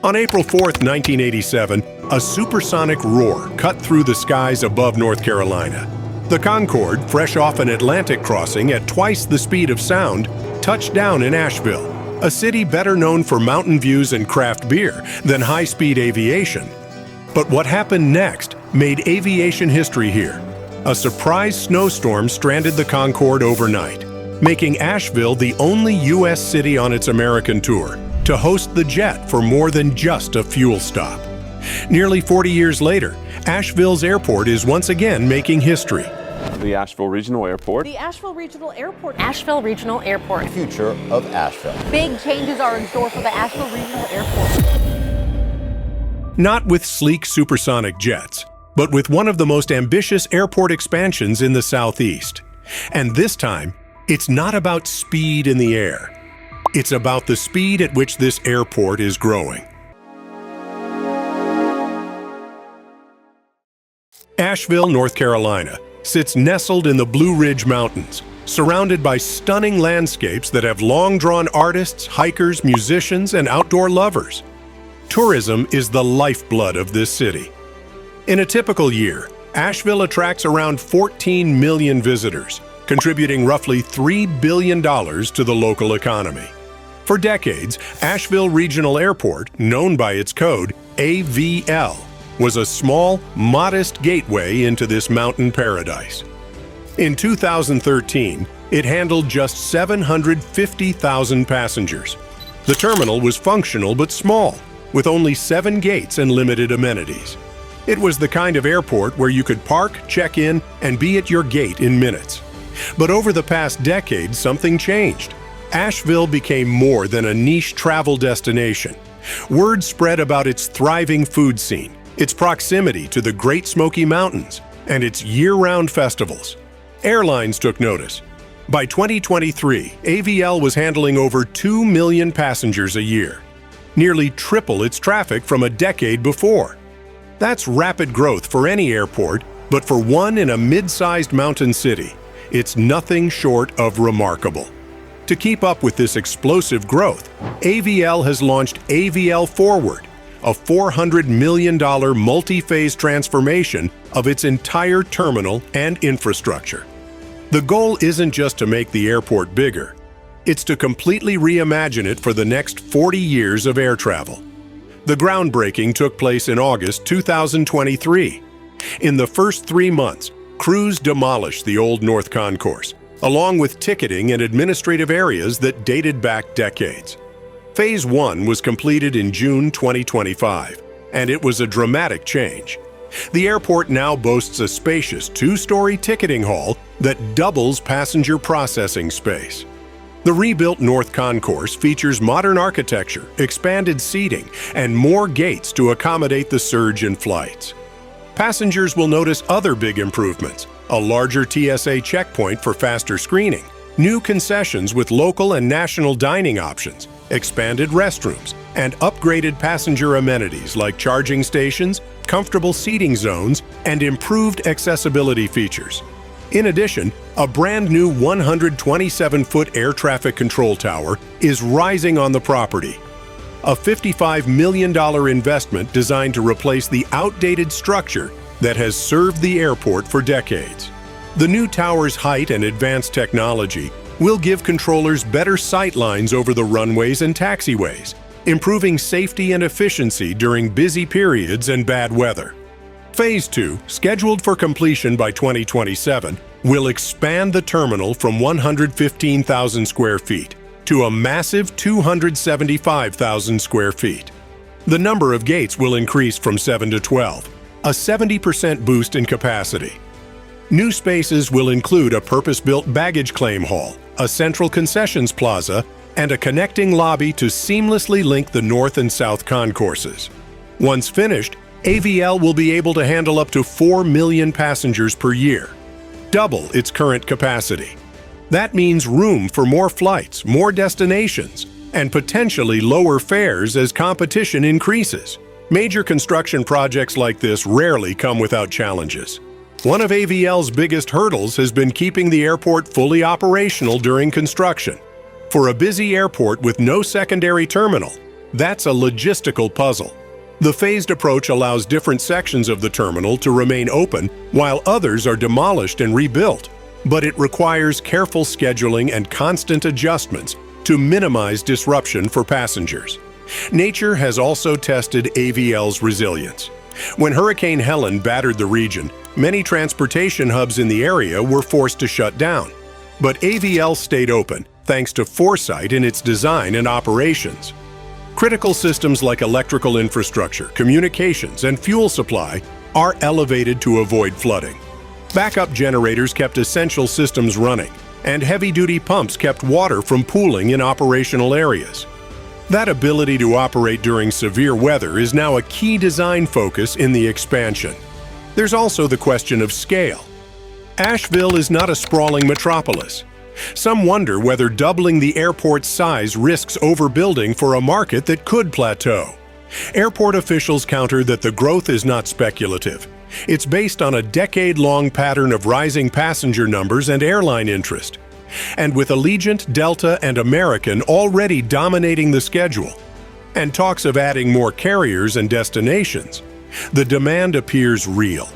On April 4, 1987, a supersonic roar cut through the skies above North Carolina. The Concorde, fresh off an Atlantic crossing at twice the speed of sound, touched down in Asheville, a city better known for mountain views and craft beer than high-speed aviation. But what happened next made aviation history here. A surprise snowstorm stranded the Concorde overnight, making Asheville the only U.S. city on its American tour to host the jet for more than just a fuel stop. Nearly 40 years later, Asheville's airport is once again making history. The Asheville Regional Airport. The Asheville Regional Airport. Asheville Regional Airport. The future of Asheville. Big changes are in store for the Asheville Regional Airport. Not with sleek supersonic jets, but with one of the most ambitious airport expansions in the Southeast. And this time, it's not about speed in the air. It's about the speed at which this airport is growing. Asheville, North Carolina, sits nestled in the Blue Ridge Mountains, surrounded by stunning landscapes that have long-drawn artists, hikers, musicians, and outdoor lovers. Tourism is the lifeblood of this city. In a typical year, Asheville attracts around 14 million visitors, contributing roughly $3 billion to the local economy. For decades, Asheville Regional Airport, known by its code AVL, was a small, modest gateway into this mountain paradise. In 2013, it handled just 750,000 passengers. The terminal was functional but small, with only 7 gates and limited amenities. It was the kind of airport where you could park, check in, and be at your gate in minutes. But over the past decade, something changed. Asheville became more than a niche travel destination. Word spread about its thriving food scene, its proximity to the Great Smoky Mountains, and its year-round festivals. Airlines took notice. By 2023, AVL was handling over 2 million passengers a year, nearly triple its traffic from a decade before. That's rapid growth for any airport, but for one in a mid-sized mountain city, it's nothing short of remarkable. To keep up with this explosive growth, AVL has launched AVL Forward, a $400 million multi-phase transformation of its entire terminal and infrastructure. The goal isn't just to make the airport bigger, it's to completely reimagine it for the next 40 years of air travel. The groundbreaking took place in August 2023. In the first 3 months, crews demolished the old North Concourse, along with ticketing and administrative areas that dated back decades. Phase 1 was completed in June 2025, and it was a dramatic change. The airport now boasts a spacious 2-story ticketing hall that doubles passenger processing space. The rebuilt North Concourse features modern architecture, expanded seating, and more gates to accommodate the surge in flights. Passengers will notice other big improvements: a larger TSA checkpoint for faster screening, new concessions with local and national dining options, expanded restrooms, and upgraded passenger amenities like charging stations, comfortable seating zones, and improved accessibility features. In addition, a brand new 127-foot air traffic control tower is rising on the property. A $55 million investment designed to replace the outdated structure that has served the airport for decades. The new tower's height and advanced technology will give controllers better sight lines over the runways and taxiways, improving safety and efficiency during busy periods and bad weather. Phase 2, scheduled for completion by 2027, will expand the terminal from 115,000 square feet to a massive 275,000 square feet. The number of gates will increase from 7 to 12, a 70% boost in capacity. New spaces will include a purpose-built baggage claim hall, a central concessions plaza, and a connecting lobby to seamlessly link the north and south concourses. Once finished, AVL will be able to handle up to 4 million passengers per year, double its current capacity. That means room for more flights, more destinations, and potentially lower fares as competition increases. Major construction projects like this rarely come without challenges. One of AVL's biggest hurdles has been keeping the airport fully operational during construction. For a busy airport with no secondary terminal, That's a logistical puzzle. The phased approach allows different sections of the terminal to remain open while others are demolished and rebuilt, but it requires careful scheduling and constant adjustments to minimize disruption for passengers. Nature has also tested AVL's resilience. When Hurricane Helen battered the region, many transportation hubs in the area were forced to shut down. But AVL stayed open thanks to foresight in its design and operations. Critical systems like electrical infrastructure, communications, and fuel supply are elevated to avoid flooding. Backup generators kept essential systems running, and heavy-duty pumps kept water from pooling in operational areas. That ability to operate during severe weather is now a key design focus in the expansion. There's also the question of scale. Asheville is not a sprawling metropolis. Some wonder whether doubling the airport's size risks overbuilding for a market that could plateau. Airport officials counter that the growth is not speculative. It's based on a decade-long pattern of rising passenger numbers and airline interest. And with Allegiant, Delta, and American already dominating the schedule, and talks of adding more carriers and destinations, the demand appears real.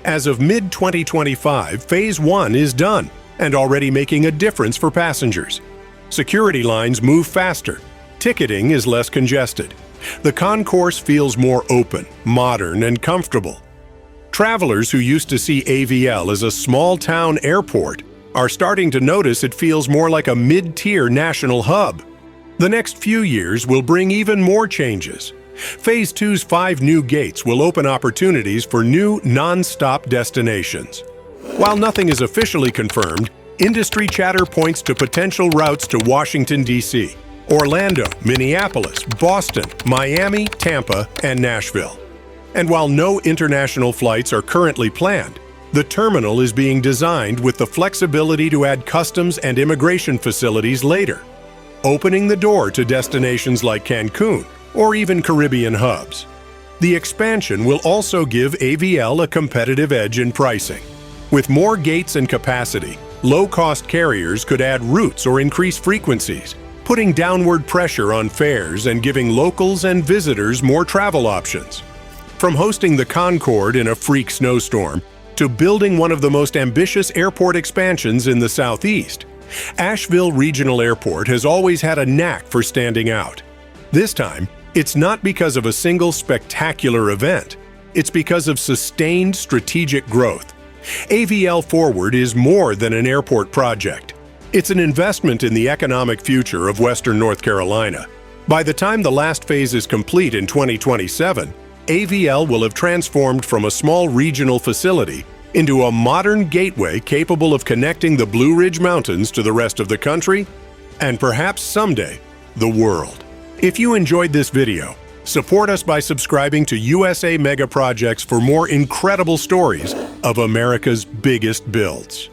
As of mid-2025, Phase 1 is done and already making a difference for passengers. Security lines move faster. Ticketing is less congested. The concourse feels more open, modern, and comfortable. Travelers who used to see AVL as a small-town airport are starting to notice it feels more like a mid-tier national hub. The next few years will bring even more changes. Phase 2's 5 new gates will open opportunities for new non-stop destinations. While nothing is officially confirmed, industry chatter points to potential routes to Washington, D.C., Orlando, Minneapolis, Boston, Miami, Tampa, and Nashville. And while no international flights are currently planned, the terminal is being designed with the flexibility to add customs and immigration facilities later, opening the door to destinations like Cancun or even Caribbean hubs. The expansion will also give AVL a competitive edge in pricing. With more gates and capacity, low-cost carriers could add routes or increase frequencies, putting downward pressure on fares and giving locals and visitors more travel options. From hosting the Concorde in a freak snowstorm to building one of the most ambitious airport expansions in the Southeast, Asheville Regional Airport has always had a knack for standing out. This time, it's not because of a single spectacular event. It's because of sustained strategic growth. AVL Forward is more than an airport project. It's an investment in the economic future of Western North Carolina. By the time the last phase is complete in 2027, AVL will have transformed from a small regional facility into a modern gateway capable of connecting the Blue Ridge Mountains to the rest of the country and perhaps someday, the world. If you enjoyed this video, support us by subscribing to USA Mega Projects for more incredible stories of America's biggest builds.